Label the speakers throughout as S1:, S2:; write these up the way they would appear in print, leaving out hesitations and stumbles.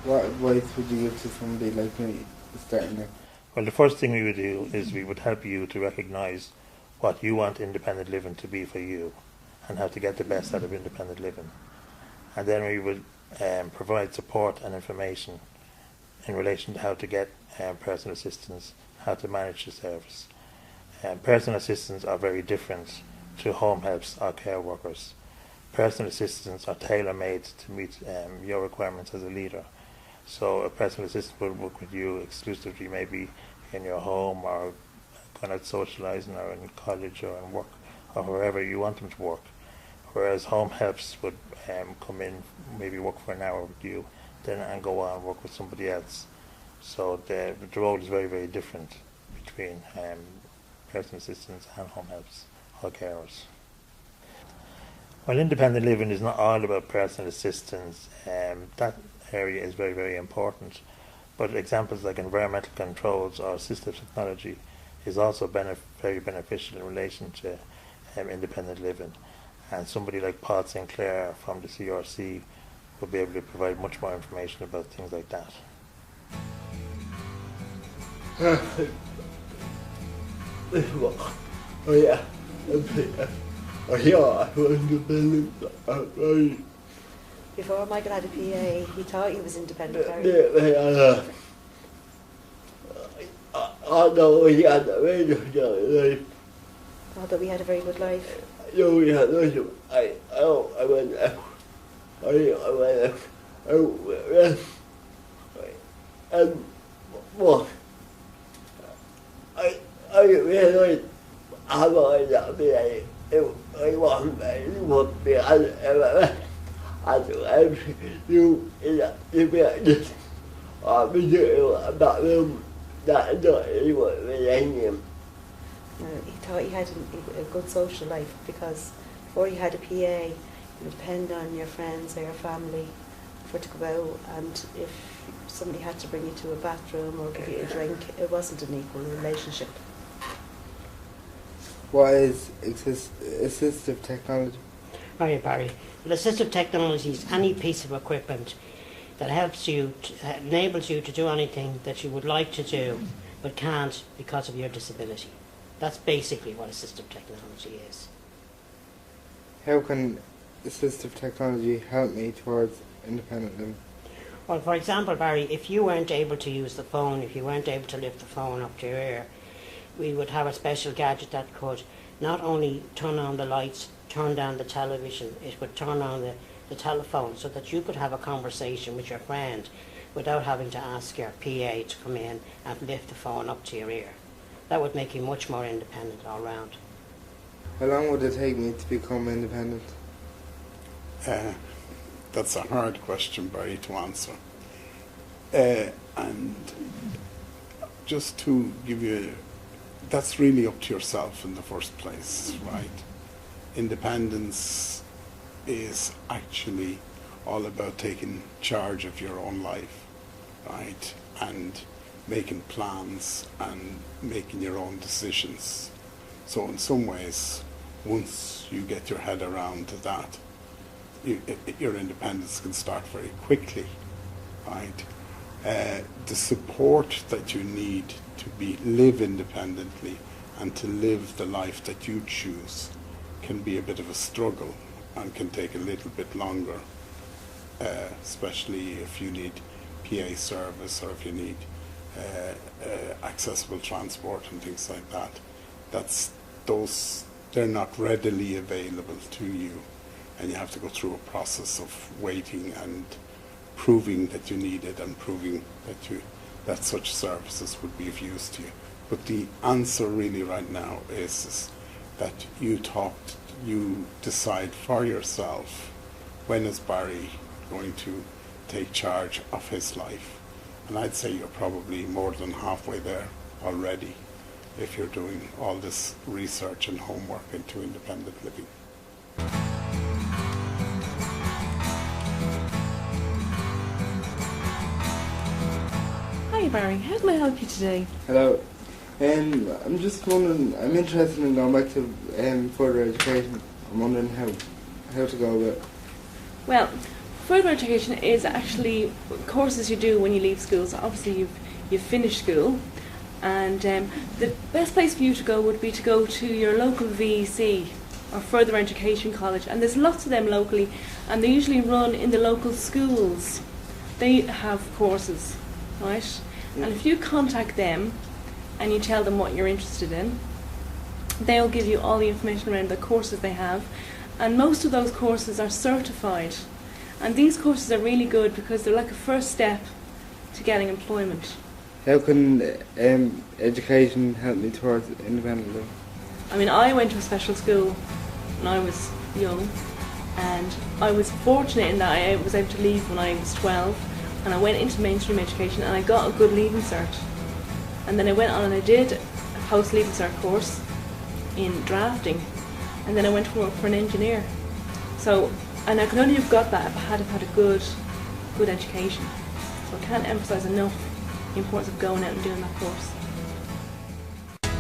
S1: What advice would you give to somebody like me starting out?
S2: Well, the first thing we would do is we would help you to recognise what you want independent living to be for you and how to get the best out of independent living. And then we would provide support and information in relation to how to get personal assistance, how to manage the service. Personal assistants are very different to home helps or care workers. Personal assistants are tailor-made to meet your requirements as a leader. So a personal assistant will work with you exclusively, maybe in your home or going out socialising or in college or in work or wherever you want them to work. Whereas home helps would come in, maybe work for an hour with you, then and go on and work with somebody else. So the role is very, very different between personal assistants and home helps or carers. Well, independent living is not all about personal assistance. That area is very, very important. But examples like environmental controls or assistive technology is also very beneficial in relation to independent living. And somebody like Paul Sinclair from the CRC will be able to provide much more information about things like that.
S3: Oh yeah, I was independent.
S4: Before Michael had a PA, he thought he was independent.
S3: Although we had a very good life.
S4: Although we had a very good life.
S3: No, we had no. I went out. I went out. And what? I realized how I got me. I wasn't very good because you just about them that he was him.
S4: He thought he had a good social life because before he had a PA, you would depend on your friends or your family for to go out, and if somebody had to bring you to a bathroom or give you a drink, it wasn't an equal relationship.
S1: What is assistive technology?
S5: Right, Barry. Well, assistive technology is any piece of equipment that helps you, enables you to do anything that you would like to do but can't because of your disability. That's basically what assistive technology is.
S1: How can assistive technology help me towards independent living?
S5: Well, for example, Barry, if you weren't able to use the phone, if you weren't able to lift the phone up to your ear, we would have a special gadget that could not only turn on the lights, turn down the television, it would turn on the telephone so that you could have a conversation with your friend without having to ask your PA to come in and lift the phone up to your ear. That would make you much more independent all round.
S1: How long would it take me to become independent?
S6: That's a hard question, Barry, to answer. And just to give you, that's really up to yourself in the first place, right? Independence is actually all about taking charge of your own life, right? And making plans and making your own decisions. So in some ways, once you get your head around that, your independence can start very quickly, right? The support that you need to live independently and to live the life that you choose can be a bit of a struggle and can take a little bit longer, especially if you need PA service or if you need accessible transport and things like that. They're not readily available to you, and you have to go through a process of waiting and proving that you need it and proving that such services would be of use to you. But the answer really right now is that you decide for yourself, when is Barry going to take charge of his life? And I'd say you're probably more than halfway there already if you're doing all this research and homework into independent living.
S7: Hi Barry, how can I help you today?
S1: Hello. I'm just wondering, I'm interested in going back to further education. I'm wondering how to go about it.
S7: Well, Further education is actually courses you do when you leave school. So obviously you've finished school, and the best place for you to go would be to go to your local VEC or further education college, and there's lots of them locally, and they usually run in the local schools. They have courses, right? And if you contact them and you tell them what you're interested in, they'll give you all the information around the courses they have, and most of those courses are certified. And these courses are really good because they're like a first step to getting employment.
S1: How can education help me towards independent living?
S7: I mean, I went to a special school when I was young, and I was fortunate in that I was able to leave when I was 12, and I went into mainstream education and I got a good leaving cert. And then I went on and I did a post-leaving cert course in drafting, and then I went to work for an engineer. So, and I could only have got that if I had had a good education. So I can't emphasise enough the importance of going out and doing that course.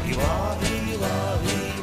S8: You are who you are, who you